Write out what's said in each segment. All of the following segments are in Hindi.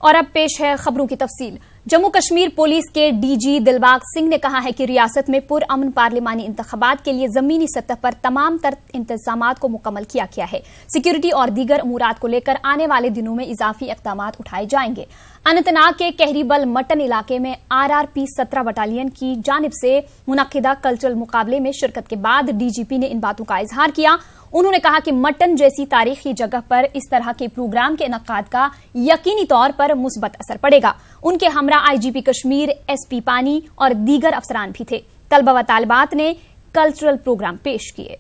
और अब पेश है खबरों की तफसील। जम्मू कश्मीर पुलिस के डीजी दिलबाग सिंह ने कहा है कि रियासत में पुरअमन पार्लिमानी इंतखाबात के लिए जमीनी सतह पर तमाम तर इंतजामात को मुकम्मल किया गया है। सिक्योरिटी और दीगर अमूरात को लेकर आने वाले दिनों में इजाफी इक़दामात उठाए जाएंगे। अनंतनाग के कहरीबल मटन इलाके में RRP 17 बटालियन की जानिब से मुनक्किदा कल्चरल मुकाबले में शिरकत के बाद डीजीपी ने इन बातों का इजहार किया। उन्होंने कहा कि मटन जैसी तारीखी जगह पर इस तरह के प्रोग्राम के इनकाद का यकीनी तौर पर मुस्बत असर पड़ेगा। उनके हमरा IGP कश्मीर, SP पानी और दीगर अफसरान भी थे। तलबा व तालिबात ने कल्चरल प्रोग्राम पेश किए।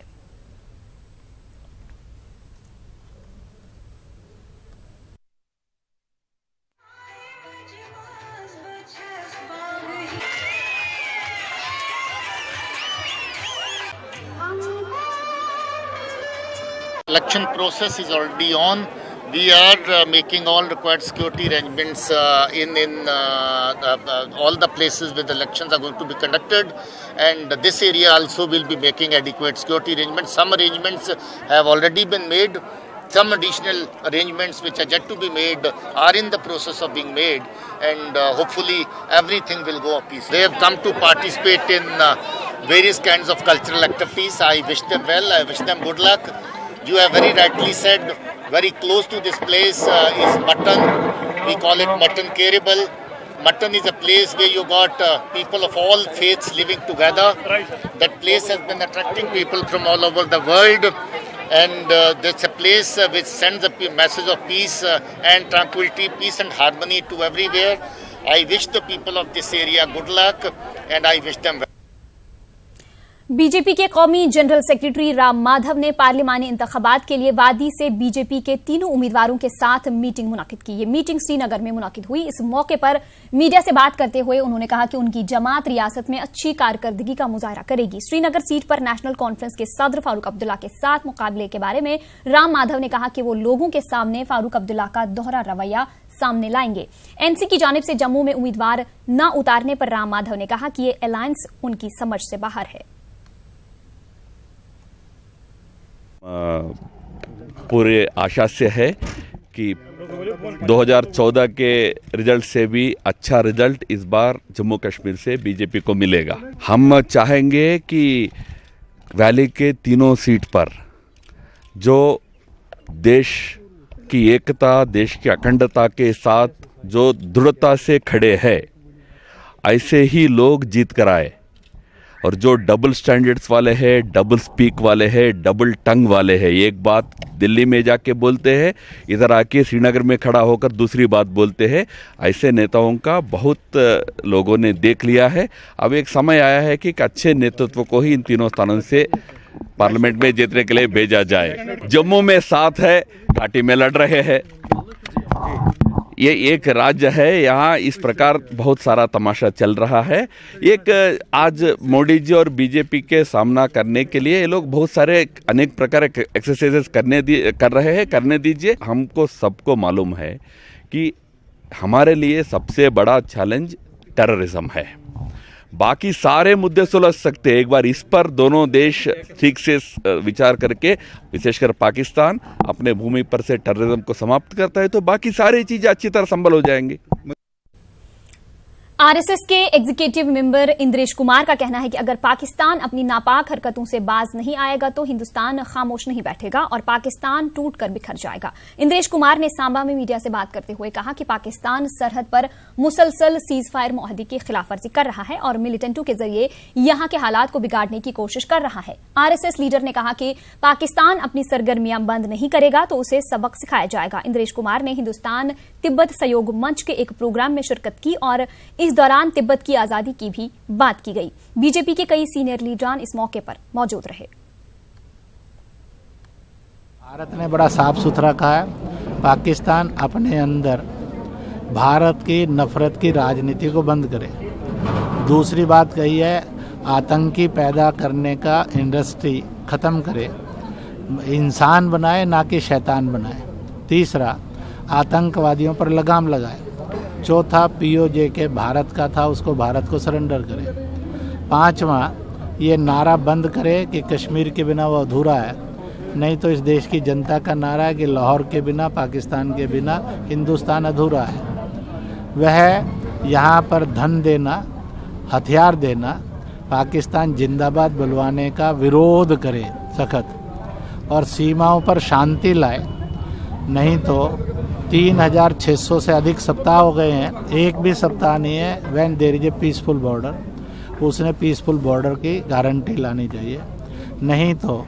Election process is already on. We are making all required security arrangements in all the places where the elections are going to be conducted, and this area also will be making adequate security arrangements. Some arrangements have already been made. Some additional arrangements which are yet to be made are in the process of being made, and hopefully everything will go apace. They have come to participate in various kinds of cultural activities. I wish them well. I wish them good luck. You have very rightly said, very close to this place is Mutton. We call it Mutton Keribal. Mutton is a place where you got people of all faiths living together. That place has been attracting people from all over the world, and that's a place which sends a message of peace and tranquility, peace and harmony to everywhere. I wish the people of this area good luck, and I wish them well. BJP के कौमी जनरल सेक्रेटरी राम माधव ने पार्लिमानी इंतखाबात के लिए वादी से बीजेपी के तीनों उम्मीदवारों के साथ मीटिंग मुनाकिद की। ये मीटिंग श्रीनगर में मुनाकिद हुई। इस मौके पर मीडिया से बात करते हुए उन्होंने कहा कि उनकी जमात रियासत में अच्छी कारकर्दगी का मुजाहरा करेगी। श्रीनगर सीट पर नेशनल कॉन्फ्रेंस के सदर फारूक अब्दुल्ला के साथ मुकाबले के बारे में राम माधव ने कहा कि वो लोगों के सामने फारूक अब्दुल्ला का दोहरा रवैया सामने लाएंगे। NC की जानिब से जम्मू में उम्मीदवार न उतारने पर राम माधव ने कहा कि ये अलायंस उनकी समझ से बाहर है। पूरे आशा से है कि 2014 के रिजल्ट से भी अच्छा रिजल्ट इस बार जम्मू कश्मीर से बीजेपी को मिलेगा। हम चाहेंगे कि वैली के तीनों सीट पर जो देश की एकता, देश की अखंडता के साथ जो दृढ़ता से खड़े हैं, ऐसे ही लोग जीत कर आए। और जो डबल स्टैंडर्ड्स वाले हैं, डबल स्पीक वाले हैं, डबल टंग वाले हैं, एक बात दिल्ली में जाके बोलते हैं, इधर आके श्रीनगर में खड़ा होकर दूसरी बात बोलते हैं, ऐसे नेताओं का बहुत लोगों ने देख लिया है। अब एक समय आया है कि अच्छे नेतृत्व को ही इन तीनों स्थानों से पार्लियामेंट में जीतने के लिए भेजा जाए। जम्मू में साथ है, घाटी में लड़ रहे हैं। ये एक राज्य है, यहाँ इस प्रकार बहुत सारा तमाशा चल रहा है। एक आज मोदी जी और बीजेपी के सामना करने के लिए ये लोग बहुत सारे अनेक प्रकार के एक्सरसाइजेस कर रहे हैं, करने दीजिए। हमको सबको मालूम है कि हमारे लिए सबसे बड़ा चैलेंज टेररिज्म है। बाकी सारे मुद्दे सुलझ सकते हैं, एक बार इस पर दोनों देश ठीक से विचार करके, विशेषकर पाकिस्तान अपने भूमि पर से टेररिज्म को समाप्त करता है तो बाकी सारी चीजें अच्छी तरह संभल हो जाएंगी। RSS के एग्जीक्यूटिव मेंबर इंद्रेश कुमार का कहना है कि अगर पाकिस्तान अपनी नापाक हरकतों से बाज नहीं आएगा तो हिंदुस्तान खामोश नहीं बैठेगा और पाकिस्तान टूटकर बिखर जाएगा। इंद्रेश कुमार ने सांबा में मीडिया से बात करते हुए कहा कि पाकिस्तान सरहद पर मुसलसल सीज फायर मुआहदे की खिलाफवर्जी कर रहा है और मिलिटेंटों के जरिए यहां के हालात को बिगाड़ने की कोशिश कर रहा है। RSS लीडर ने कहा कि पाकिस्तान अपनी सरगर्मियां बंद नहीं करेगा तो उसे सबक सिखाया जाएगा। इंद्रेश कुमार ने हिंदुस्तान तिब्बत सहयोग मंच के एक प्रोग्राम में शिरकत की और इस दौरान तिब्बत की आजादी की भी बात की गई। बीजेपी के कई सीनियर लीडरान इस मौके पर मौजूद रहे। भारत ने बड़ा साफ सुथरा कहा है, पाकिस्तान अपने अंदर भारत की नफरत की राजनीति को बंद करे। दूसरी बात कही है, आतंकी पैदा करने का इंडस्ट्री खत्म करे, इंसान बनाए ना कि शैतान बनाए। तीसरा, आतंकवादियों पर लगाम लगाए। चौथा, POJ के भारत का था उसको भारत को सरेंडर करे। पांचवा, ये नारा बंद करे कि कश्मीर के बिना वो अधूरा है, नहीं तो इस देश की जनता का नारा है कि लाहौर के बिना, पाकिस्तान के बिना हिंदुस्तान अधूरा है। वह यहाँ पर धन देना, हथियार देना, पाकिस्तान जिंदाबाद बुलवाने का विरोध करे सख्त और सीमाओं पर शांति लाए। नहीं तो 3600 से अधिक सप्ताह हो गए हैं, एक भी सप्ताह नहीं है when there is a peaceful border. उसने पीसफुल बॉर्डर की गारंटी लानी चाहिए। नहीं तो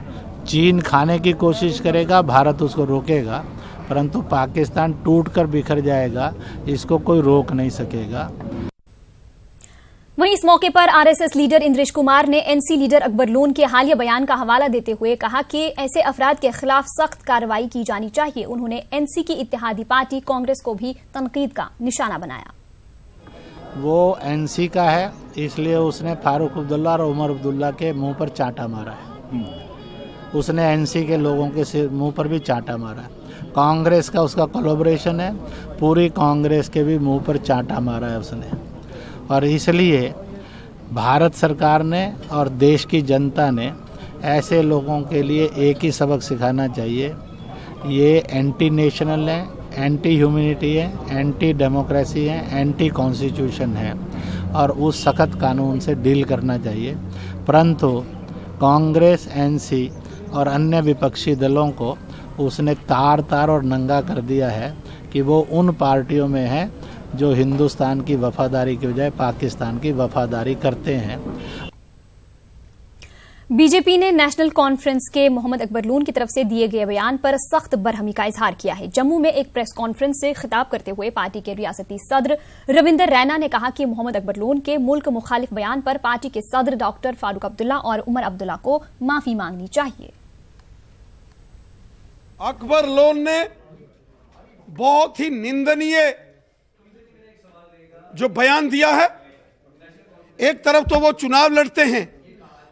चीन खाने की कोशिश करेगा, भारत उसको रोकेगा, परंतु पाकिस्तान टूटकर बिखर जाएगा, इसको कोई रोक नहीं सकेगा। वहीं इस मौके पर आरएसएस लीडर इंद्रेश कुमार ने एनसी लीडर अकबर लोन के हालिया बयान का हवाला देते हुए कहा कि ऐसे अफराद के खिलाफ सख्त कार्रवाई की जानी चाहिए। उन्होंने एनसी की इत्तेहादी पार्टी कांग्रेस को भी तनकीद का निशाना बनाया। वो एनसी का है, इसलिए उसने फारूक अब्दुल्ला और उमर अब्दुल्ला के मुंह पर चांटा मारा है। उसने एनसी के लोगों के मुंह पर भी चांटा मारा है। कांग्रेस का उसका कोलैबोरेशन है, पूरी कांग्रेस के भी मुंह पर चांटा मारा है उसने। और इसलिए भारत सरकार ने और देश की जनता ने ऐसे लोगों के लिए एक ही सबक सिखाना चाहिए। ये एंटी नेशनल है, एंटी ह्यूमैनिटी है, एंटी डेमोक्रेसी है, एंटी कॉन्स्टिट्यूशन है और उस सख्त कानून से डील करना चाहिए। परंतु कांग्रेस, एनसी और अन्य विपक्षी दलों को उसने तार तार और नंगा कर दिया है कि वो उन पार्टियों में है जो हिंदुस्तान की वफादारी के बजाय पाकिस्तान की वफादारी करते हैं। बीजेपी ने नेशनल कॉन्फ्रेंस के मोहम्मद अकबर लून की तरफ से दिए गए बयान पर सख्त बरहमी का इजहार किया है। जम्मू में एक प्रेस कॉन्फ्रेंस से खिताब करते हुए पार्टी के रियासती सदर रविंदर रैना ने कहा कि मोहम्मद अकबर लून के मुल्क मुखालिफ बयान पर पार्टी के सदर डॉक्टर फारूक अब्दुल्ला और उमर अब्दुल्ला को माफी मांगनी चाहिए। अकबर लोन ने बहुत ही निंदनीय जो बयान दिया है। एक तरफ तो वो चुनाव लड़ते हैं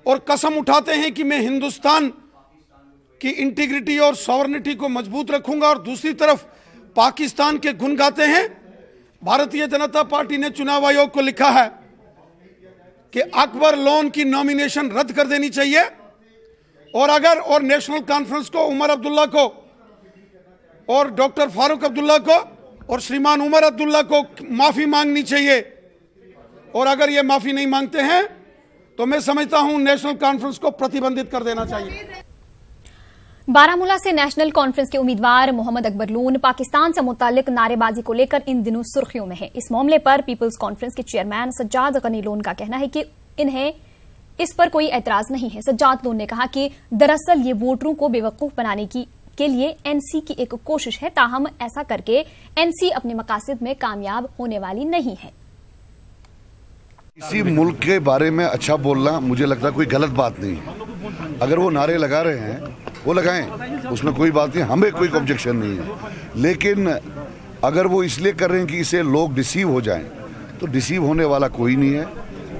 और कसम उठाते हैं कि मैं हिंदुस्तान की इंटीग्रिटी और सॉवरेनिटी को मजबूत रखूंगा, और दूसरी तरफ पाकिस्तान के गुण गाते हैं। भारतीय जनता पार्टी ने चुनाव आयोग को लिखा है कि अकबर लोन की नॉमिनेशन रद्द कर देनी चाहिए और नेशनल कॉन्फ्रेंस को उमर अब्दुल्ला को और डॉक्टर फारूक अब्दुल्ला को और श्रीमान उमर अब्दुल्ला को माफी मांगनी चाहिए। और अगर ये माफी नहीं मांगते हैं तो मैं समझता हूं नेशनल कॉन्फ्रेंस को प्रतिबंधित कर देना चाहिए। बारामूला से नेशनल कॉन्फ्रेंस के उम्मीदवार मोहम्मद अकबर लून पाकिस्तान से मुतालिक नारेबाजी को लेकर इन दिनों सुर्खियों में है। इस मामले पर पीपल्स कॉन्फ्रेंस के चेयरमैन सज्जाद गनी लोन का कहना है कि इन्हें इस पर कोई एतराज नहीं है। सज्जाद लोन ने कहा कि दरअसल ये वोटरों को बेवकूफ बनाने के लिए एनसी की एक कोशिश है, ताहम ऐसा करके एनसी अपने मकासद में कामयाब होने वाली नहीं है। किसी मुल्क के बारे में अच्छा बोलना मुझे लगता है कोई गलत बात नहीं है। अगर वो नारे लगा रहे हैं वो लगाएं, उसमें कोई बात नहीं, हमें कोई ऑब्जेक्शन नहीं है। लेकिन अगर वो इसलिए कर रहे हैं कि इसे लोग डिसीव हो जाएं, तो डिसीव होने वाला कोई नहीं है।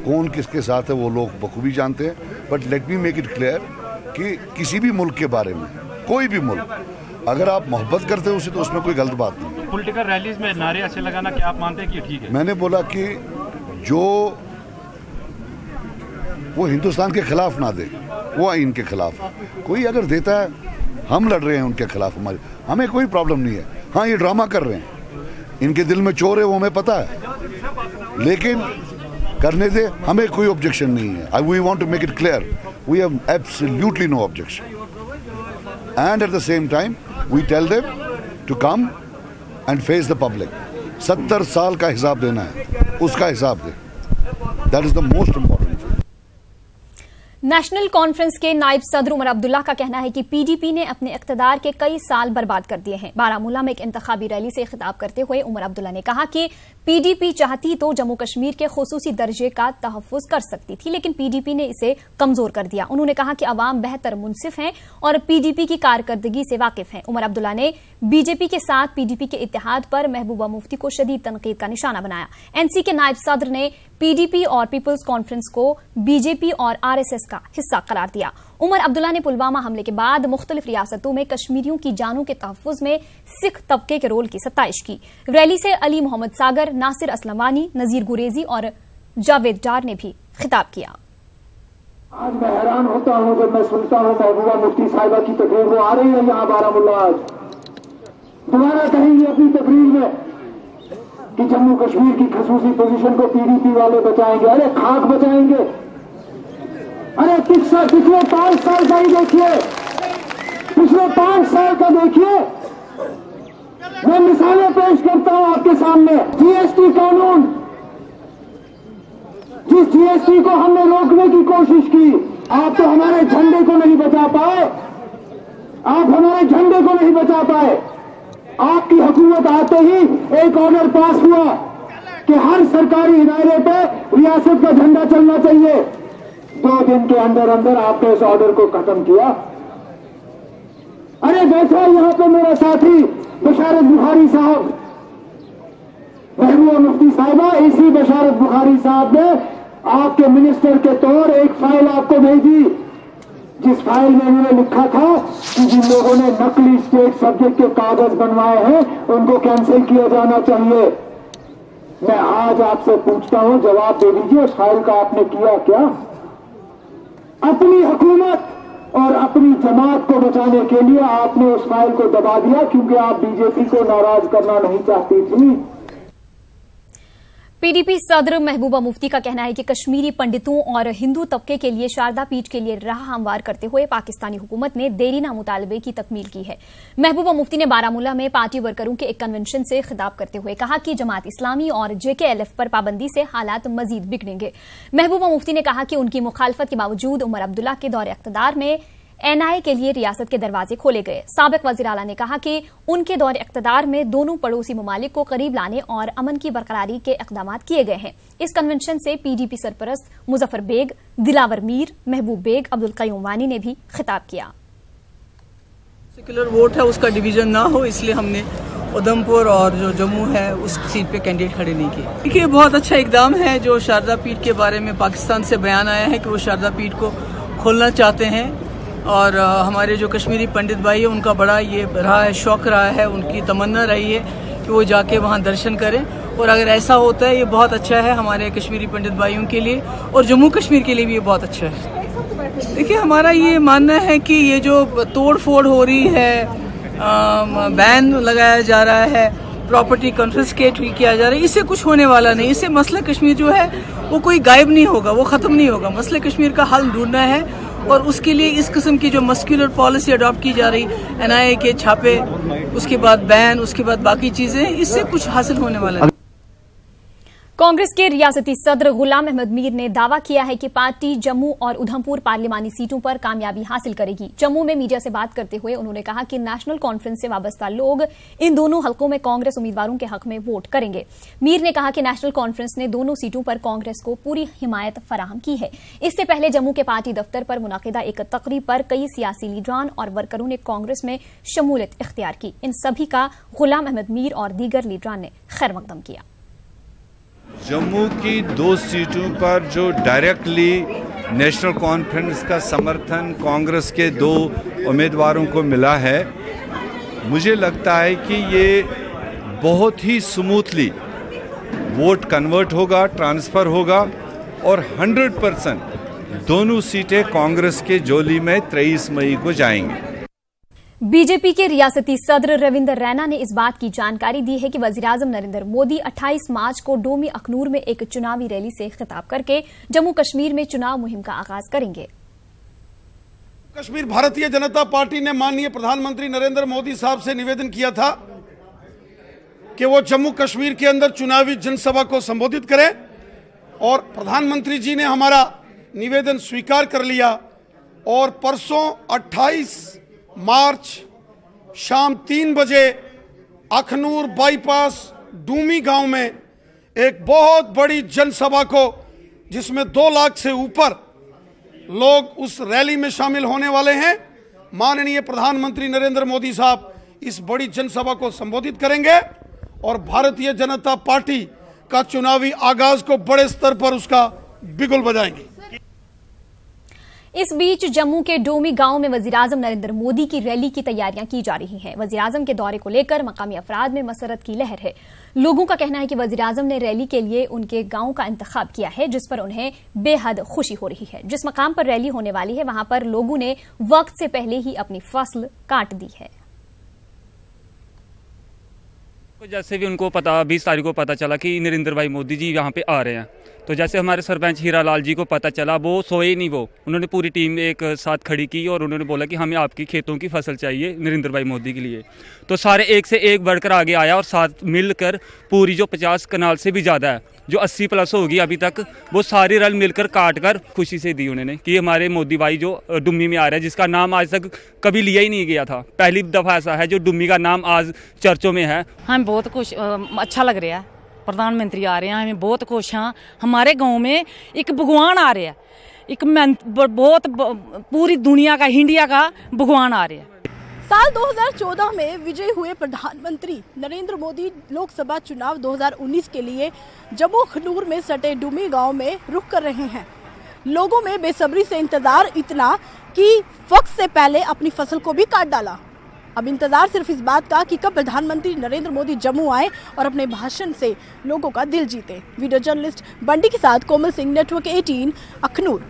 कौन किसके साथ है वो लोग बखूबी जानते हैं। But let me make it clear कि किसी भी मुल्क के बारे में, कोई भी मुल्क, अगर आप मोहब्बत करते हो उसे, तो उसमें कोई गलत बात नहीं। पॉलिटिकल रैलीज में नारे ऐसे लगाना क्या आप मानते हैं कि ठीक है? मैंने बोला कि जो वो हिंदुस्तान के खिलाफ ना दे, वो इनके खिलाफ कोई अगर देता है, हम लड़ रहे हैं उनके खिलाफ, हमें कोई प्रॉब्लम नहीं है। हाँ, ये ड्रामा कर रहे हैं, इनके दिल में चोर है वो हमें पता है, लेकिन करने दे, हमें कोई ऑब्जेक्शन नहीं है। We want to make it clear, we have absolutely no objection. And at the same time we tell them to come and face the public. 70 साल का हिसाब देना है, उसका हिसाब दे, that is the most important. National conference के नायब सदर उमर अब्दुल्ला का कहना है कि पीडीपी ने अपने इख्तिदार के कई साल बर्बाद कर दिए हैं। बारामूला में एक इंतखाबी रैली से खिताब करते हुए उमर अब्दुल्ला ने कहा कि पीडीपी चाहती तो जम्मू कश्मीर के खुसूसी दर्जे का तहफ्फुज कर सकती थी, लेकिन पीडीपी ने इसे कमजोर कर दिया। उन्होंने कहा कि अवाम बेहतर मुनसिफ हैं और पीडीपी की कारकर्दगी से वाकिफ हैं। उमर अब्दुल्ला ने बीजेपी के साथ पीडीपी के इत्तेहाद पर महबूबा मुफ्ती को शदीद तनकीद का निशाना बनाया। एनसी के नायब सदर ने पीडीपी और पीपल्स कॉन्फ्रेंस को बीजेपी और आरएसएस का हिस्सा करार दिया। उमर अब्दुल्ला ने पुलवामा हमले के बाद मुख्तलिफ रियासतों में कश्मीरियों की जानों के तहफ्फुज में सिख तबके के रोल की सत्ताइश की। रैली से अली मोहम्मद सागर, नासिर असलमानी, नजीर गुरेजी और जावेद डार ने भी खिताब किया। आज मैं हैरान होता हूं जब मैं सुनता हूं महबूबा मुफ्ती साहिबा की तकरीर वो आ रही है यहाँ बारामूला, आज दोबारा कहेंगे अपनी तकरीर में कि जम्मू कश्मीर की खसूसी पोजीशन को पीडीपी वाले बचाएंगे। अरे खाक बचाएंगे। अरे पिछले 5 साल का ही देखिए, पिछले 5 साल का देखिए। मैं मिसालें पेश करता हूं आपके सामने। जीएसटी कानून, जिस जीएसटी को हमने रोकने की कोशिश की, आप तो हमारे झंडे को नहीं बचा पाए, आप हमारे झंडे को नहीं बचा पाए। आपकी हुकूमत आते ही एक ऑर्डर पास हुआ कि हर सरकारी इदारे पर रियासत का झंडा चलना चाहिए। 2 दिन के अंदर अंदर आपने इस ऑर्डर को खत्म किया। अरे बैठा यहां पे मेरा साथी बशारत बुखारी साहब, महबूबा मुफ्ती साहिबा, इसी बशारत बुखारी साहब ने आपके मिनिस्टर के तौर एक फाइल आपको भेजी, जिस फाइल में उन्होंने लिखा था कि जिन लोगों ने नकली स्टेट सब्जेक्ट के कागज बनवाए हैं उनको कैंसिल किया जाना चाहिए। मैं आज आपसे पूछता हूं, जवाब दे दीजिए, उस फाइल का आपने किया क्या? अपनी हुकूमत और अपनी जमात को बचाने के लिए आपने उस फाइल को दबा दिया, क्योंकि आप बीजेपी को नाराज करना नहीं चाहती थी। पीडीपी सदर महबूबा मुफ्ती का कहना है कि कश्मीरी पंडितों और हिंदू तबके के लिए शारदा पीठ के लिए राह हमवार करते हुए पाकिस्तानी हुकूमत ने देरीना मुतालबे की तकमील की है। महबूबा मुफ्ती ने बारामूला में पार्टी वर्करों के एक कन्वेंशन से खिताब करते हुए कहा कि जमात इस्लामी और JKLF पर पाबंदी से हालात मजीद बिगड़ेंगे। महबूबा मुफ्ती ने कहा कि उनकी मुखालफत के बावजूद उमर अब्दुल्ला के दौरे इख्तिदार में NIA के लिए रियासत के दरवाजे खोले गए। साबिक वज़ीर आला ने कहा कि उनके दौरे इख्तिदार में दोनों पड़ोसी ममालिक को करीब लाने और अमन की बरकरारी के इक़दाम किए गए हैं। इस कन्वेंशन से PDP सरपरस्त मुजफ्फर बेग, दिलावर मीर, महबूब बेग, अब्दुल क़य्यूम वानी ने भी खिताब किया। सेक्युलर वोट है, उसका डिवीजन ना हो, इसलिए हमने उधमपुर और जो जम्मू है उस सीट पे कैंडिडेट खड़े नहीं किए। देखिए, बहुत अच्छा इकदाम है जो शारदा पीठ के बारे में पाकिस्तान से बयान आया है कि वो शारदा पीठ को खोलना चाहते हैं, और हमारे जो कश्मीरी पंडित भाई है उनका बड़ा ये रहा है, शौक रहा है, उनकी तमन्ना रही है कि वो जाके वहाँ दर्शन करें। और अगर ऐसा होता है, ये बहुत अच्छा है हमारे कश्मीरी पंडित भाइयों के लिए, और जम्मू कश्मीर के लिए भी ये बहुत अच्छा है। देखिए, हमारा ये मानना है कि ये जो तोड़ फोड़ हो रही है, बैन लगाया जा रहा है, प्रॉपर्टी कॉन्फिस्केट किया जा रहा है, इससे कुछ होने वाला नहीं। इससे मसला कश्मीर जो है वो कोई गायब नहीं होगा, वो ख़त्म नहीं होगा। मसले कश्मीर का हल ढूंढना है, और उसके लिए इस किस्म की जो मस्कुलर पॉलिसी अडॉप्ट की जा रही, NIA के छापे, उसके बाद बैन, उसके बाद बाकी चीज़ें, इससे कुछ हासिल होने वाला नहीं। कांग्रेस के रियासती सदर गुलाम अहमद मीर ने दावा किया है कि पार्टी जम्मू और उधमपुर पार्लिमानी सीटों पर कामयाबी हासिल करेगी। जम्मू में मीडिया से बात करते हुए उन्होंने कहा कि नेशनल कॉन्फ्रेंस से वाबस्ता लोग इन दोनों हलकों में कांग्रेस उम्मीदवारों के हक में वोट करेंगे। मीर ने कहा कि नेशनल कॉन्फ्रेंस ने दोनों सीटों पर कांग्रेस को पूरी हिमायत फराहम की है। इससे पहले जम्मू के पार्टी दफ्तर पर मुनाकिदा एक तकरीब पर कई सियासी लीडरान और वर्करों ने कांग्रेस में शमूलियत इख्तियार की। इन सभी का गुलाम अहमद मीर और दीगर लीडरान ने खैर मकदम किया। जम्मू की 2 सीटों पर जो डायरेक्टली नेशनल कॉन्फ्रेंस का समर्थन कांग्रेस के 2 उम्मीदवारों को मिला है, मुझे लगता है कि ये बहुत ही स्मूथली वोट कन्वर्ट होगा, ट्रांसफ़र होगा, और 100% दोनों सीटें कांग्रेस के झोली में 23 मई को जाएंगी। बीजेपी के रियासती सदर रविंदर रैना ने इस बात की जानकारी दी है कि वज़ीर-ए-आज़म नरेंद्र मोदी 28 मार्च को डोमी अखनूर में एक चुनावी रैली से खिताब करके जम्मू कश्मीर में चुनाव मुहिम का आगाज करेंगे। कश्मीर भारतीय जनता पार्टी ने माननीय प्रधानमंत्री नरेंद्र मोदी साहब से निवेदन किया था कि वो जम्मू कश्मीर के अंदर चुनावी जनसभा को संबोधित करें, और प्रधानमंत्री जी ने हमारा निवेदन स्वीकार कर लिया, और परसों 28 मार्च शाम 3 बजे अखनूर बाईपास डूमी गांव में एक बहुत बड़ी जनसभा को, जिसमें 2 लाख से ऊपर लोग उस रैली में शामिल होने वाले हैं, माननीय प्रधानमंत्री नरेंद्र मोदी साहब इस बड़ी जनसभा को संबोधित करेंगे, और भारतीय जनता पार्टी का चुनावी आगाज को बड़े स्तर पर उसका बिगुल बजाएंगे। इस बीच जम्मू के डोमी गांव में वज़ीर-ए-आज़म नरेंद्र मोदी की रैली की तैयारियां की जा रही हैं। वज़ीर-ए-आज़म के दौरे को लेकर मकामी अफराद में मसरत की लहर है। लोगों का कहना है कि वज़ीर-ए-आज़म ने रैली के लिए उनके गांव का इंतखाब किया है, जिस पर उन्हें बेहद खुशी हो रही है। जिस मकाम पर रैली होने वाली है, वहां पर लोगों ने वक्त से पहले ही अपनी फसल काट दी है। जैसे भी उनको पता 20 तारीख को पता चला कि नरेंद्र भाई मोदी जी यहाँ पे आ रहे हैं, तो जैसे हमारे सरपंच हीरा लाल जी को पता चला, वो सोए नहीं, वो उन्होंने पूरी टीम एक साथ खड़ी की और उन्होंने बोला कि हमें आपकी खेतों की फसल चाहिए नरेंद्र भाई मोदी के लिए। तो सारे एक से एक बढ़कर आगे आया और साथ मिलकर पूरी जो 50 कनाल से भी ज़्यादा है, जो 80 प्लस होगी अभी तक, वो सारी रल मिलकर काट कर खुशी से दी उन्होंने कि हमारे मोदी भाई जो डुम्मी में आ रहे हैं, जिसका नाम आज तक कभी लिया ही नहीं गया था। पहली दफ़ा ऐसा है जो डुम्मी का नाम आज चर्चों में है। हम बहुत खुश, अच्छा लग रहा है, प्रधानमंत्री आ रहे हैं, हमें बहुत खुश हैं। हमारे गांव में एक भगवान आ रहा है, एक बहुत पूरी दुनिया का, इंडिया का भगवान आ रहा है। साल 2014 में विजयी हुए प्रधानमंत्री नरेंद्र मोदी लोकसभा चुनाव 2019 के लिए जम्मू खनूर में सटे डुमी गांव में रुक कर रहे हैं। लोगों में बेसब्री से इंतजार इतना कि वक्त से पहले अपनी फसल को भी काट डाला। अब इंतजार सिर्फ इस बात का कि कब प्रधानमंत्री नरेंद्र मोदी जम्मू आए और अपने भाषण से लोगों का दिल जीते। वीडियो जर्नलिस्ट बंटी के साथ कोमल सिंह, नेटवर्क 18, अखनूर।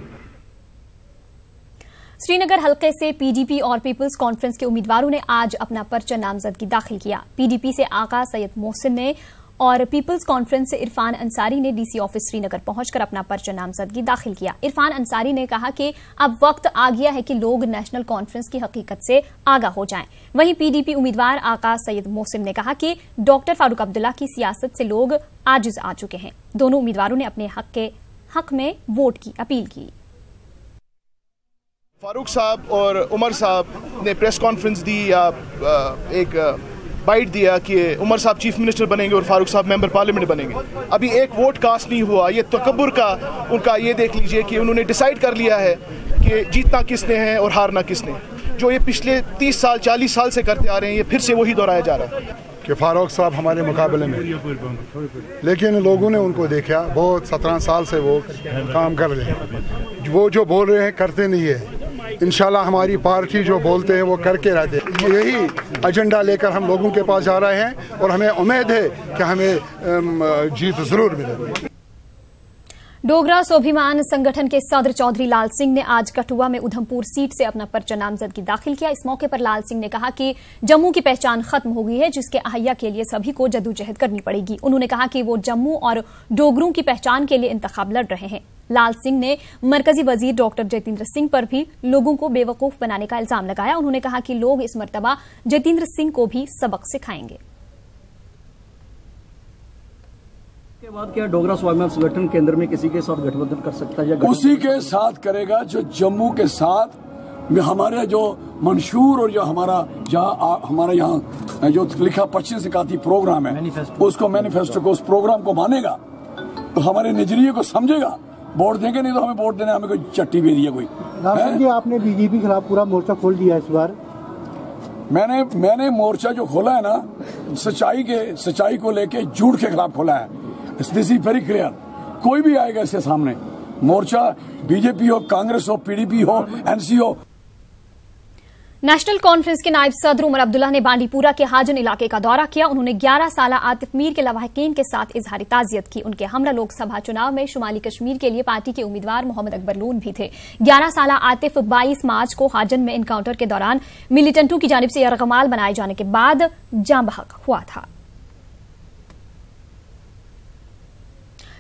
श्रीनगर हलके से पीडीपी और पीपल्स कॉन्फ्रेंस के उम्मीदवारों ने आज अपना पर्चा नामजदगी दाखिल किया। पीडीपी से आका सैयद मोहसिन ने और पीपल्स कॉन्फ्रेंस से इरफान अंसारी ने डीसी ऑफिस श्रीनगर पहुंचकर अपना पर्चा नामजदगी दाखिल किया। इरफान अंसारी ने कहा कि अब वक्त आ गया है कि लोग नेशनल कॉन्फ्रेंस की हकीकत से आगाह हो जाएं। वहीं पीडीपी उम्मीदवार आका सैयद मोहसिन ने कहा कि डॉक्टर फारूक अब्दुल्ला की सियासत से लोग आजिज आ चुके हैं। दोनों उम्मीदवारों ने अपने हक में वोट की अपील की। फारूक साहब और उमर साहब ने प्रेस कॉन्फ्रेंस दी, एक बाइट दिया कि उमर साहब चीफ मिनिस्टर बनेंगे और फारूक साहब मेंबर पार्लियामेंट बनेंगे। अभी एक वोट कास्ट नहीं हुआ। ये तकब्बुर का उनका ये देख लीजिए कि उन्होंने डिसाइड कर लिया है कि जीतना किसने है और हारना किसने। जो ये पिछले 30 साल 40 साल से करते आ रहे हैं, ये फिर से वही दोहराया जा रहा है कि फारूक साहब हमारे मुकाबले में, लेकिन लोगों ने उनको देखा, बहुत 17 साल से वो काम कर रहे हैं। वो जो बोल रहे हैं करते नहीं है। इंशाल्लाह हमारी पार्टी जो बोलते हैं वो करके रहते हैं। यही एजेंडा लेकर हम लोगों के पास जा रहे हैं और हमें उम्मीद है कि हमें जीत जरूर मिलेगी। डोगरा स्वाभिमान संगठन के सदर चौधरी लाल सिंह ने आज कठुआ में उधमपुर सीट से अपना पर्चा नामजदगी दाखिल किया। इस मौके पर लाल सिंह ने कहा कि जम्मू की पहचान खत्म हो गई है, जिसके अहैया के लिए सभी को जद्दोजहद करनी पड़ेगी। उन्होंने कहा कि वो जम्मू और डोगरों की पहचान के लिए इंतखाब लड़ रहे हैं। लाल सिंह ने मरकजी वजीर डॉक्टर जतेंद्र सिंह पर भी लोगों को बेवकूफ बनाने का इल्जाम लगाया। उन्होंने कहा कि लोग इस मर्तबा जतेंद्र सिंह को भी सबक सिखाएंगे। के बाद क्या डोगरा स्वाभिमान संगठन केंद्र में किसी के साथ गठबंधन कर सकता है या उसी के साथ करेगा जो जम्मू के साथ हमारे जो मंशूर और जो हमारा यहाँ जो लिखा 25 इकाती प्रोग्राम है, उसको मैनिफेस्टो को, उस प्रोग्राम को मानेगा तो हमारे नजरिए को समझेगा। वोट देंगे, नहीं तो हमें वोट देने हमें कोई चट्टी भेजी है कोई। जी आपने बीजेपी के खिलाफ पूरा मोर्चा खोल दिया इस बार। मैंने मोर्चा जो खोला है ना, सच्चाई को लेके झूठ के खिलाफ खोला है। This is very clear. कोई भी आएगा इसके सामने, मोर्चा बीजेपी हो, कांग्रेस हो, पीडीपी हो, एनसी हो। नेशनल कॉन्फ्रेंस के नायब सदर उमर अब्दुल्ला ने बांडीपुरा के हाजन इलाके का दौरा किया। उन्होंने 11 साल आतिफ मीर के लवाहिकीन के साथ इजहारी ताजियत की। उनके हमरा लोकसभा चुनाव में शुमाली कश्मीर के लिए पार्टी के उम्मीदवार मोहम्मद अकबर लून भी थे। 11 साल आतिफ 22 मार्च को हाजन में इनकाउंटर के दौरान मिलिटेंटों की जानिब से यरगमाल बनाए जाने के बाद जाँ बहक हुआ था।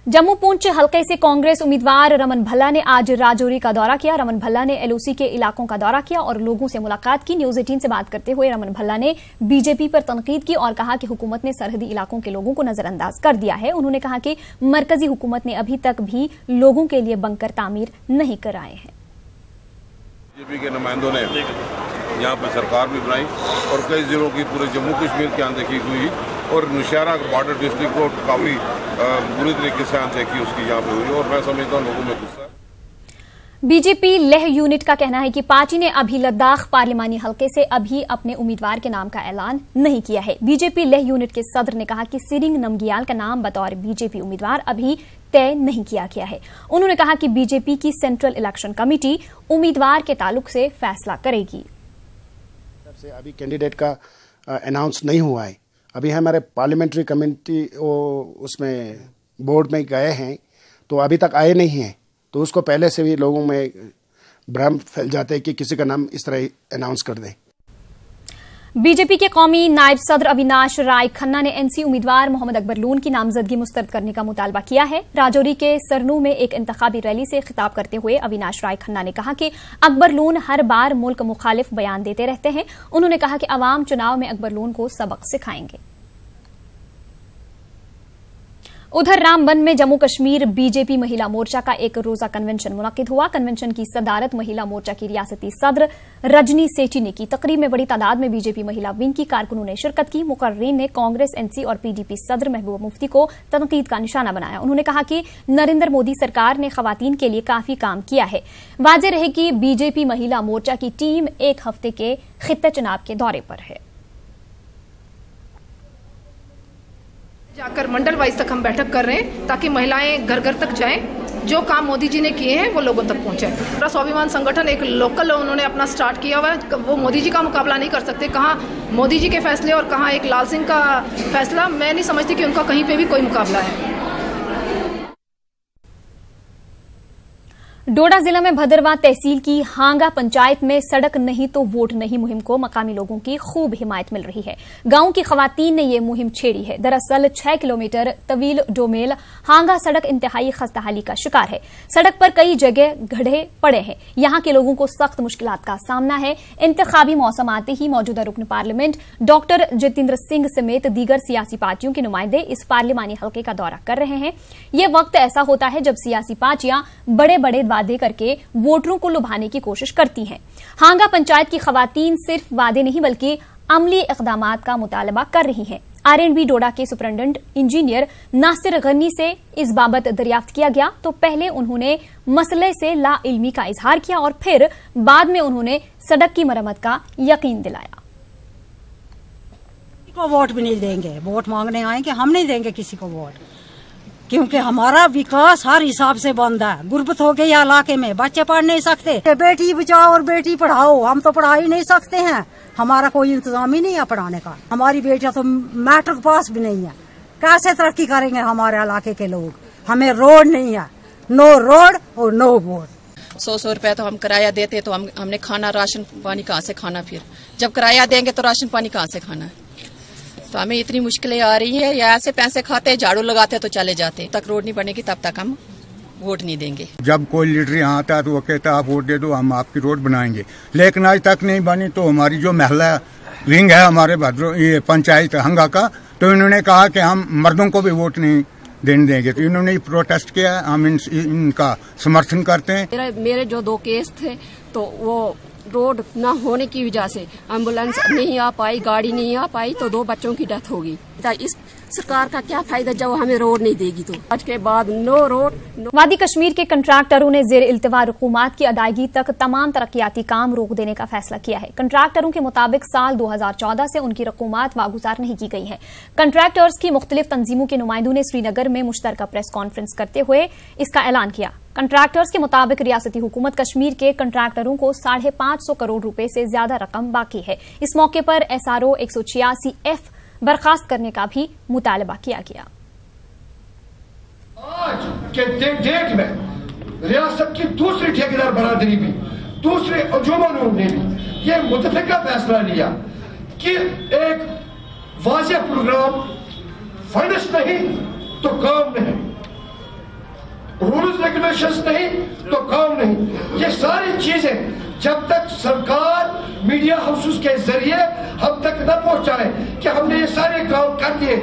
जम्मू पुंछ हलके से कांग्रेस उम्मीदवार रमन भल्ला ने आज राजौरी का दौरा किया। रमन भल्ला ने एलओसी के इलाकों का दौरा किया और लोगों से मुलाकात की। न्यूज 18 से बात करते हुए रमन भल्ला ने बीजेपी पर तनकीद की और कहा कि हुकूमत ने सरहदी इलाकों के लोगों को नजरअंदाज कर दिया है। उन्होंने कहा कि मरकजी हुकूमत ने अभी तक भी लोगों के लिए बंकर तामीर नहीं कराए हैं। बीजेपी के नुमाइंदों ने यहाँ पर सरकार भी बनाई और कई जिलों की पूरे जम्मू कश्मीर की अनदेखी हुई और नौशहरा बॉर्डर डिस्ट्रिक्ट को काफी बुरी तरीके से अनदेखी उसकी यहाँ पे हुई और मैं समझता हूँ लोगों में गुस्सा। बीजेपी लेह यूनिट का कहना है कि पार्टी ने अभी लद्दाख पार्लिमानी हलके से अभी अपने उम्मीदवार के नाम का ऐलान नहीं किया है। बीजेपी लेह यूनिट के सदर ने कहा कि सिरिंग नमगियाल का नाम बतौर बीजेपी उम्मीदवार अभी तय नहीं किया गया है। उन्होंने कहा कि बीजेपी की सेंट्रल इलेक्शन कमेटी उम्मीदवार के ताल्लुक से फैसला करेगी। अभी कैंडिडेट का अनाउंस नहीं हुआ है। अभी हमारे पार्लियामेंट्री कमेटी उसमें बोर्ड में गए हैं तो अभी तक आए नहीं हैं, तो उसको पहले से भी लोगों में भ्रम फैल जाते हैं कि किसी का नाम इस तरह अनाउंस कर दें। बीजेपी के कौमी नायब सदर अविनाश राय खन्ना ने एनसी उम्मीदवार मोहम्मद अकबर लून की नामजदगी मुस्तरद करने का मुतालबा किया है। राजौरी के सरनू में एक इंतखाबी रैली से खिताब करते हुए अविनाश राय खन्ना ने कहा कि अकबर लून हर बार मुल्क मुखालिफ बयान देते रहते हैं। उन्होंने कहा कि अवाम चुनाव में अकबर लून को सबक सिखाएंगे। उधर रामबन में जम्मू कश्मीर बीजेपी महिला मोर्चा का एक रोजा कन्वेंशन मुनक्किद हुआ। कन्वेंशन की सदारत महिला मोर्चा की रियासती सदर रजनी सेठी ने की। तकरीब में बड़ी तादाद में बीजेपी महिला विंग की कारकुनों ने शिरकत की। मुकर्रीन ने कांग्रेस, एनसी और पीडीपी सदर महबूबा मुफ्ती को तनकीद का निशाना बनाया। उन्होंने कहा कि नरेंद्र मोदी सरकार ने खवातीन के लिए काफी काम किया है। वाज़ेह रहे कि बीजेपी महिला मोर्चा की टीम एक हफ्ते के खित्ते चुनाव के दौरे पर है। जाकर मंडल वाइज तक हम बैठक कर रहे हैं ताकि महिलाएं घर घर तक जाएं। जो काम मोदी जी ने किए हैं वो लोगों तक पहुंचे। पूरा स्वाभिमान संगठन एक लोकल उन्होंने अपना स्टार्ट किया हुआ है। वो मोदी जी का मुकाबला नहीं कर सकते। कहाँ मोदी जी के फैसले और कहाँ एक लाल सिंह का फैसला, मैं नहीं समझती कि उनका कहीं पे भी कोई मुकाबला है। डोडा जिला में भदरवा तहसील की हांगा पंचायत में सड़क नहीं तो वोट नहीं मुहिम को मकामी लोगों की खूब हिमायत मिल रही है। गांव की खवातीन ने यह मुहिम छेड़ी है। दरअसल 6 किलोमीटर तवील डोमेल हांगा सड़क इंतहाई खस्ताहाली का शिकार है। सड़क पर कई जगह गड्ढे पड़े हैं। यहां के लोगों को सख्त मुश्किलात का सामना है। इंतखाबी मौसम आते ही मौजूदा रुकन पार्लियामेंट डॉक्टर जितेंद्र सिंह समेत दीगर सियासी पार्टियों के नुमाइंदे इस पार्लिमानी हल्के का दौरा कर रहे हैं। यह वक्त ऐसा होता है जब सियासी पार्टियां बड़े बड़े वादे करके वोटरों को लुभाने की कोशिश करती हैं। हांगा पंचायत की खवातीन सिर्फ वादे नहीं बल्कि अमली इक़दामात का मुतालबा कर रही हैं। आरएनबी डोडा के सुपरिटेंडेंट इंजीनियर नासिर गनी से इस बाबत दरियाफ्त किया गया तो पहले उन्होंने मसले से लाइल्मी का इजहार किया और फिर बाद में उन्होंने सड़क की मरम्मत का यकीन दिलाया। को वोट भी नहीं देंगे, वोट मांगने आएंगे, हम नहीं देंगे किसी को वोट, क्योंकि हमारा विकास हर हिसाब से बंद है। गुर्बत हो गई इलाके में, बच्चे पढ़ नहीं सकते। बेटी बचाओ और बेटी पढ़ाओ, हम तो पढ़ा ही नहीं सकते हैं। हमारा कोई इंतजाम ही नहीं है पढ़ाने का। हमारी बेटियां तो मैट्रिक पास भी नहीं है। कैसे तरक्की करेंगे हमारे इलाके के लोग? हमें रोड नहीं है, नो रोड और नो वोट। 100 रुपया तो हम किराया देते तो हमने खाना राशन पानी कहाँ से खाना? फिर जब किराया देंगे तो राशन पानी कहाँ से खाना? तो हमें इतनी मुश्किलें आ रही है। या ऐसे पैसे खाते, झाड़ू लगाते तो चले जाते। तक रोड नहीं बनेगी तब तक हम वोट नहीं देंगे। जब कोई लीडर यहाँ आता है तो वो कहता है आप वोट दे दो, हम आपकी रोड बनाएंगे, लेकिन आज तक नहीं बनी। तो हमारी जो महिला विंग है हमारे ये पंचायत हंगा का, तो इन्होंने कहा कि हम मर्दों को भी वोट नहीं देने देंगे। तो इन्होंने प्रोटेस्ट किया। हम इनका समर्थन करते हैं। मेरे जो 2 केस थे तो वो रोड न होने की वजह से एम्बुलेंस नहीं आ पाई, गाड़ी नहीं आ पाई, तो 2 बच्चों की डेथ होगी। इस सरकार का क्या फायदा जब हमें रोड नहीं देगी? तो आज के बाद नो रोड। वादी कश्मीर के कंट्रैक्टरों ने जेर इल्तिवा रकूमात की अदायगी तक तमाम तरक्याती काम रोक देने का फैसला किया है। कंट्रैक्टरों के मुताबिक साल 2014 से उनकी रकूमात वागुजार नहीं की गई है। कंट्रैक्टर्स की मुख्तलिफ तंजीमों के नुमाइंदों ने श्रीनगर में मुश्तरका प्रेस कॉन्फ्रेंस करते हुए इसका ऐलान किया। कंट्रैक्टर्स के मुताबिक रियासती हुकूमत कश्मीर के कंट्रैक्टरों को 550 करोड़ रुपए से ज्यादा रकम बाकी है। इस मौके पर SRO 186F बर्खास्त करने का भी मुतालबा किया गया। आज के डेट में रियासत की दूसरी ठेकेदार बरादरी भी, दूसरे अंजुमनों ने भी ये मुतफिका फैसला लिया कि एक वाज़ेह प्रोग्राम, फाइनेंस नहीं तो काम नहीं, रूल्स रेगुलेशंस नहीं तो काम नहीं। ये सारी चीजें जब तक सरकार मीडिया हाउसेस के जरिए हम तक न पहुंचाए कि हमने ये सारे काम कर दिए,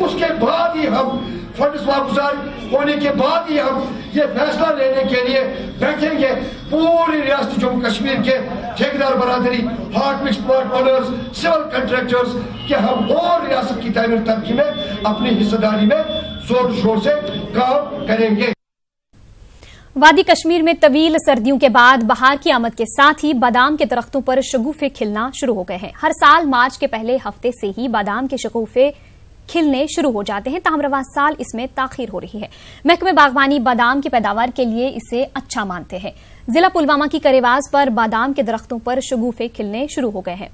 उसके बाद ही हम फंड्स वागुजार होने के बाद ही हम ये फैसला लेने के लिए बैठेंगे। पूरी रियासत जम्मू कश्मीर के ठेकेदार बरादरी, hot mix plot owners, civil contractors कि हम और रियासत की तामीर तरक्की में अपनी हिस्सेदारी में जोर शोर से काम करेंगे। वादी कश्मीर में तवील सर्दियों के बाद बहार की आमद के साथ ही बादाम के दरख्तों पर शगुफे खिलना शुरू हो गए हैं। हर साल मार्च के पहले हफ्ते से ही बादाम के शगुफे खिलने शुरू हो जाते हैं, ताहम रवां साल इसमें ताखीर हो रही है। महकमे बागवानी बादाम की पैदावार के लिए इसे अच्छा मानते हैं। जिला पुलवामा की करेवाज पर बादाम के दरख्तों पर शगुफे खिलने शुरू हो गए हैं।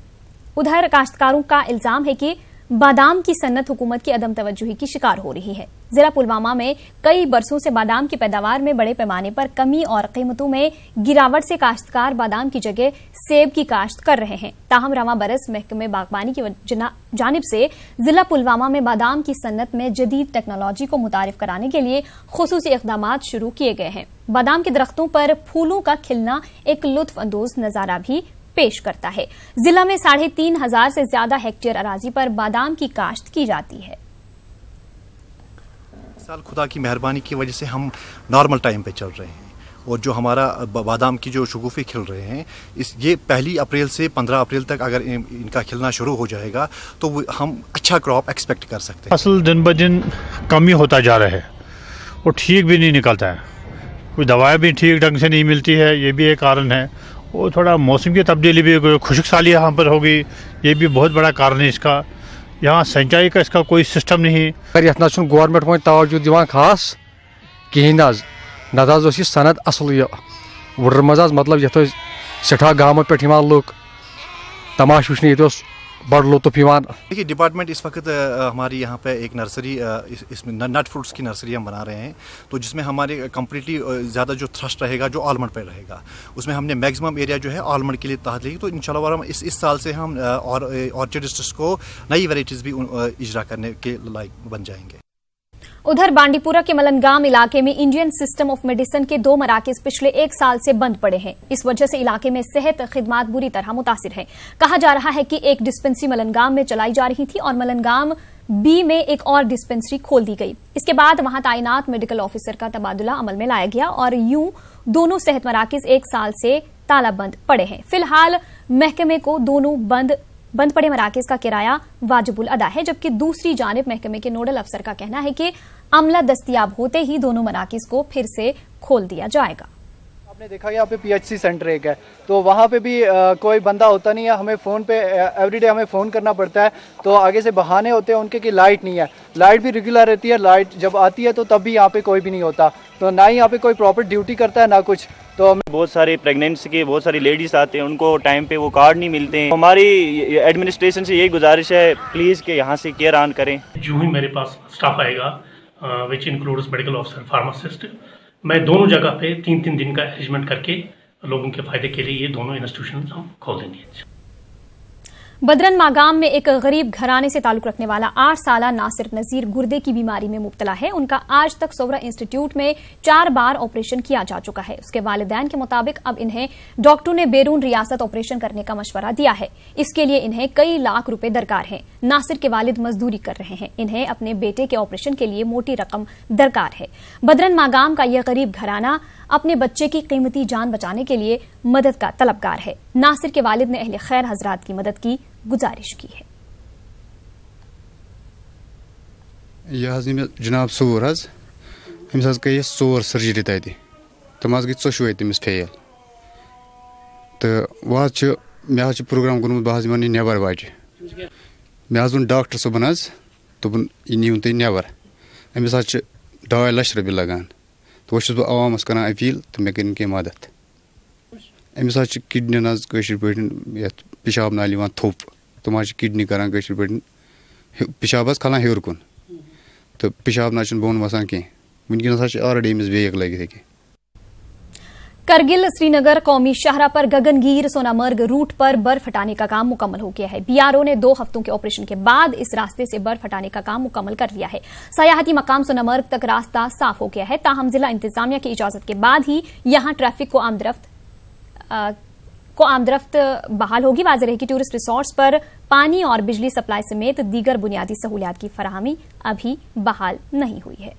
उधर काश्तकारों का इल्जाम है कि बादाम की सन्नत हुकूमत की अदम तवज्जुही की शिकार हो रही है। जिला पुलवामा में कई बरसों से बादाम की पैदावार में बड़े पैमाने पर कमी और कीमतों में गिरावट से काश्तकार बादाम की जगह सेब की काश्त कर रहे हैं। ताहम रवां बरस महकमे बागबानी की जानिब से जिला पुलवामा में बादाम की सन्नत में जदीद टेक्नोलॉजी को मुतारिफ कराने के लिए खुसूसी इक़दाम शुरू किए गए हैं। बादाम के दरख्तों पर फूलों का खिलना एक लुत्फ अंदोज नजारा भी पेश करता है। जिला में 3,500 से ज्यादा हेक्टेयर अराजी पर बादाम की काश्त की जाती है। साल खुदा की मेहरबानी की वजह से हम नॉर्मल टाइम पे चल रहे हैं और जो हमारा बादाम की जो शगुफ़े खिल रहे हैं ये 1 अप्रैल से 15 अप्रैल तक अगर इनका खिलना शुरू हो जाएगा तो हम अच्छा क्रॉप एक्सपेक्ट कर सकते हैं। फसल दिन ब दिन कम ही होता जा रहा है और ठीक भी नहीं निकलता है, कोई दवाएं भी ठीक ढंग से नहीं मिलती है, ये भी एक कारण है। और थोड़ा मौसम की तब्दीली भी, खुश्क साली यहाँ पर होगी, ये भी बहुत बड़ा कारण है इसका। यहाँ सिंचाई का इसका कोई सिस्टम नहीं। गवर्नमेंट वो तवज्जो दिवान खास कहीं न सनद असल वुडर मज मतलब ये सठा गाँव पे लुक तमाश वुचने ये बड़ लुत्फ। देखिए डिपार्टमेंट इस वक्त हमारी यहाँ पे एक नर्सरी इसमें नट फ्रूट्स की नर्सरी हम बना रहे हैं, तो जिसमें हमारे कम्प्लीटली ज़्यादा जो थ्रस्ट रहेगा जो आलमंड पे रहेगा, उसमें हमने मैक्सिमम एरिया जो है आलमंड के लिए तहत लेगी। तो इंशाल्लाह इस साल से हम ऑर्चर्डिस्ट्स को नई वैरायटीज़ भी इजरा करने के लायक बन जाएंगे। उधर बांडीपुरा के मलनगाम इलाके में इंडियन सिस्टम ऑफ मेडिसिन के 2 मराकज पिछले 1 साल से बंद पड़े हैं। इस वजह से इलाके में सेहत खिदमात बुरी तरह मुतासिर है। कहा जा रहा है कि एक डिस्पेंसरी मलनगाम में चलाई जा रही थी और मलनगाम बी में एक और डिस्पेंसरी खोल दी गई। इसके बाद वहां तैनात मेडिकल ऑफिसर का तबादला अमल में लाया गया और यूं दोनों सेहत मराकज 1 साल से तालाबंद पड़े हैं। फिलहाल महकमे को दोनों बंद पड़े मराकज का किराया वाजिबुल अदा है, जबकि दूसरी जानिब महकमे के नोडल अफसर का कहना है कि अमला दस्तयाब होते ही दोनों मराकज को फिर से खोल दिया जाएगा। आपने देखा यहाँ पे PHC सेंटर एक है, तो वहाँ पे भी कोई बंदा होता नहीं है। हमें फ़ोन पे एवरीडे हमें फ़ोन करना पड़ता है, तो आगे से बहाने होते हैं उनके कि लाइट नहीं है। लाइट भी रेगुलर रहती है, लाइट जब आती है तो तब भी यहाँ पे कोई भी नहीं होता, तो ना ही यहाँ पे कोई प्रॉपर ड्यूटी करता है ना कुछ। तो बहुत सारे प्रेगनेंसी के बहुत सारी लेडीज आते हैं, उनको टाइम पे वो कार्ड नहीं मिलते हैं। हमारी एडमिनिस्ट्रेशन से यही गुजारिश है प्लीज़ कि यहाँ से केयर ऑन करें। जो ही मेरे पास स्टाफ आएगा which includes medical officer, pharmacist, मैं दोनों जगह पे 3-3 दिन का अरेंजमेंट करके लोगों के फायदे के लिए ये दोनों इंस्टीट्यूशन हम खोल देंगे। बदरन मागाम में एक गरीब घराने से ताल्लुक रखने वाला 8 साला नासिर नजीर गुर्दे की बीमारी में मुब्तला है। उनका आज तक सोवरा इंस्टीट्यूट में 4 बार ऑपरेशन किया जा चुका है। उसके वालिदैन के मुताबिक अब इन्हें डॉक्टरों ने बैरून रियासत ऑपरेशन करने का मशवरा दिया है। इसके लिए इन्हें कई लाख रुपए दरकार हैं। नासिर के वालिद मजदूरी कर रहे हैं, इन्हें अपने बेटे के ऑपरेशन के लिए मोटी रकम दरकार है। बदरन मागाम का यह गरीब घराना अपने बच्चे की कीमती जान बचाने के लिए मदद का तलबगार है। नासिर के वालिद ने अहले खैर हजरात की मदद की गुजारिश की है। यह जनाब सोर अमिस गई सोर सर्जरी तथि तम गई 4 तमिस फेल, तो वह मे प्रोग्राम कोर्मुत बह वन नबर वजह मे वो डॉक्टर सोबन दोपन यह नीन तुम नबर। अमिस 2 लाख रुपये लगान, तो वह बह आवामस कर अपील तो मे कर मदद। अमिस किडनी पे पेशाब नाल थोप, तम किडनी कर पेशाब खलान हेर कुन, तो पेशाब ना बोन वसान कह वनकस ऑलरेडी अमिस बेग लगित। करगिल श्रीनगर कौमी शाहरा पर गगनगीर सोनामर्ग रूट पर बर्फ हटाने का काम मुकम्मल हो गया है। BRO ने 2 हफ्तों के ऑपरेशन के बाद इस रास्ते से बर्फ हटाने का काम मुकम्मल कर लिया है। सयाहती मकाम सोनामर्ग तक रास्ता साफ हो गया है। ताहम जिला इंतजामिया की इजाजत के बाद ही यहां ट्रैफिक को आमदरफ्त बहाल होगी। वाज़ेह रहे कि टूरिस्ट रिसोर्ट्स पर पानी और बिजली सप्लाई समेत दीगर बुनियादी सहूलियात की फराहमी अभी बहाल नहीं हुई है।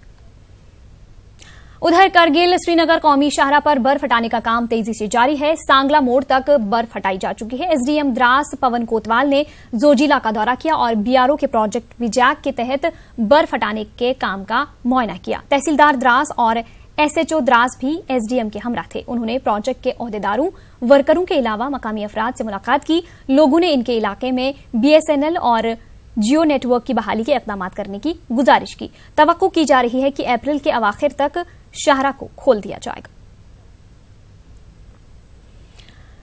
उधर करगिल श्रीनगर कौमी शाहरा पर बर्फ हटाने का काम तेजी से जारी है। सांगला मोड़ तक बर्फ हटाई जा चुकी है। SDM द्रास पवन कोतवाल ने जोजिला का दौरा किया और BRO के प्रोजेक्ट विजैक के तहत बर्फ हटाने के काम का मुआयना किया। तहसीलदार द्रास और SHO द्रास भी SDM के हमरा थे। उन्होंने प्रोजेक्ट के ओहदेदारों, वर्करों के अलावा मकामी अफराद से मुलाकात की। लोगों ने इनके इलाके में BSNL और जियो नेटवर्क की बहाली के इक़दाम करने की गुजारिश की। तवक्को की जा रही है कि अप्रैल के अवाखिर तक शाहरा को खोल दिया जाएगा।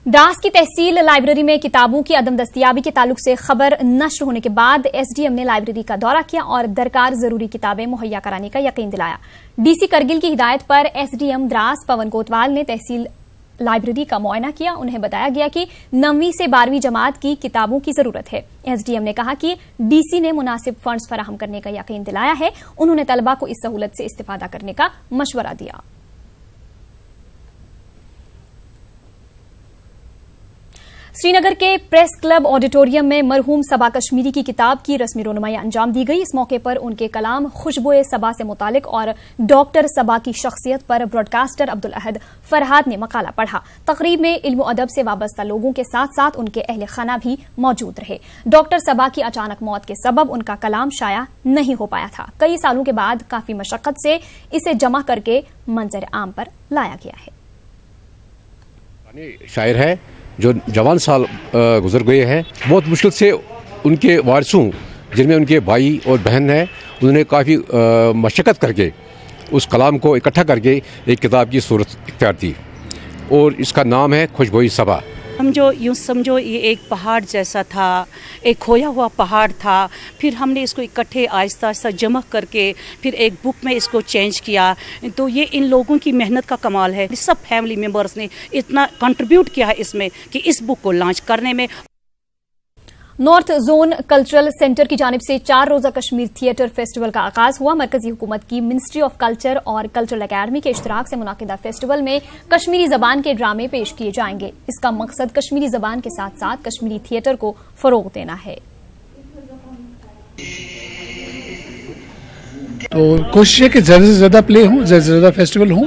द्रास की तहसील लाइब्रेरी में किताबों की अदम दस्तयाबी के ताल्लुक से खबर नश्र होने के बाद एसडीएम ने लाइब्रेरी का दौरा किया और दरकार जरूरी किताबें मुहैया कराने का यकीन दिलाया। डीसी करगिल की हिदायत पर एसडीएम द्रास पवन कोतवाल ने तहसील लाइब्रेरी का मुआयना किया। उन्हें बताया गया कि 9वीं से 12वीं जमात की किताबों की जरूरत है। एसडीएम ने कहा कि डीसी ने मुनासिब फंड्स फराहम करने का यकीन दिलाया है। उन्होंने तलबा को इस सहूलत से इस्तेफादा करने का मशवरा दिया। श्रीनगर के प्रेस क्लब ऑडिटोरियम में मरहूम सबा कश्मीरी की किताब की रस्मी रोनुमाई अंजाम दी गई। इस मौके पर उनके कलाम खुशबोए सबा से मुतालिक और डॉक्टर सबा की शख्सियत पर ब्रॉडकास्टर अब्दुल अहद फरहाद ने मकाला पढ़ा। तकरीब में इल्म अदब से वाबस्ता लोगों के साथ साथ उनके अहले खाना भी मौजूद रहे। डॉक्टर सबा की अचानक मौत के सबब उनका कलाम शाया नहीं हो पाया था। कई सालों के बाद काफी मशक्कत से इसे जमा करके मंजर आम पर लाया गया है। शायर है जो जवान साल गुजर गए हैं। बहुत मुश्किल से उनके वारिसों, जिनमें उनके भाई और बहन है, उन्होंने काफ़ी मशक्क़त करके उस कलाम को इकट्ठा करके एक किताब की सूरत इख्तियार की और इसका नाम है खुशबोई सबा। समझो यूँ समझो ये एक पहाड़ जैसा था, एक खोया हुआ पहाड़ था। फिर हमने इसको इकट्ठे आहिस्ता आहिस्ता जमा करके फिर एक बुक में इसको चेंज किया। तो ये इन लोगों की मेहनत का कमाल है। सब फैमिली मेम्बर्स ने इतना कंट्रीब्यूट किया है इसमें कि इस बुक को लॉन्च करने में। नॉर्थ जोन कल्चरल सेंटर की जानिब से 4 रोजा कश्मीर थिएटर फेस्टिवल का आगाज हुआ। मरकजी हुकूमत की मिनिस्ट्री ऑफ कल्चर और कल्चरल अकेडमी के इश्तराक से मुनाकिदा फेस्टिवल में कश्मीरी जबान के ड्रामे पेश किए जाएंगे। इसका मकसद कश्मीरी जबान के साथ साथ कश्मीरी थिएटर को फरोग देना है। तो कोशिश है कि ज्यादा से ज्यादा प्ले हों, ज्यादा से ज्यादा फेस्टिवल हों,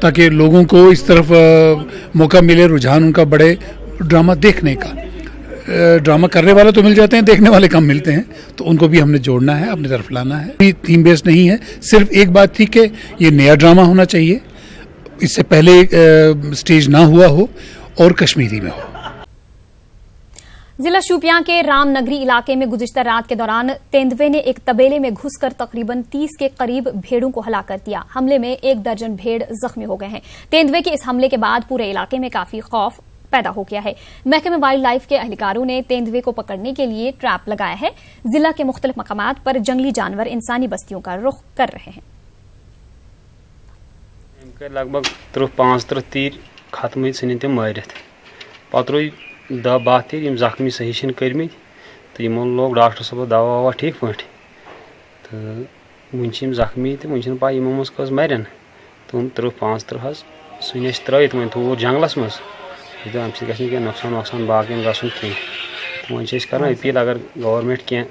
ताकि लोगों को इस तरफ मौका मिले, रुझान उनका बढ़े ड्रामा देखने का। ड्रामा करने वाले तो मिल जाते हैं, देखने वाले कम मिलते हैं, तो उनको भी हमने जोड़ना है, अपनी तरफ लाना है। थीम बेस्ड नहीं है, सिर्फ एक बात थी कि ये नया ड्रामा होना चाहिए, इससे पहले स्टेज ना हुआ हो और कश्मीरी में हो। जिला शोपियां के रामनगरी इलाके में गुज़िश्ता रात के दौरान तेंदुए ने एक तबेले में घुसकर तकरीबन 30 के करीब भेड़ों को हलाक कर दिया। हमले में 1 दर्जन भेड़ जख्मी हो गए हैं। तेंदुए के इस हमले के बाद पूरे इलाके में काफी खौफ पैदा हो गया है। महकमे वाइल्ड लाइफ के एहलकारों ने तेंदुए को पकड़ने के लिए ट्रैप लगाया है। जिला के मुख्तलिफ मकामात पर जंगली जानवर इंसानी बस्तियों का रुख कर रहे हैं। लगभग 5 तीर खत्म सन तम मारित पत रो 10-12 तीर जख्मी सही कर्म तो यमो लोग डॉक्टर साहब दवा ववा ठीक पे तो वन जख्मी तो वन पा यमो मज कस मरन तो 30-35 सन त्रित वो थोर जंगलस मज अम सो नुकसान वुकसान बाकी गसन कह वन अपील अगर गवर्नमेंट क्या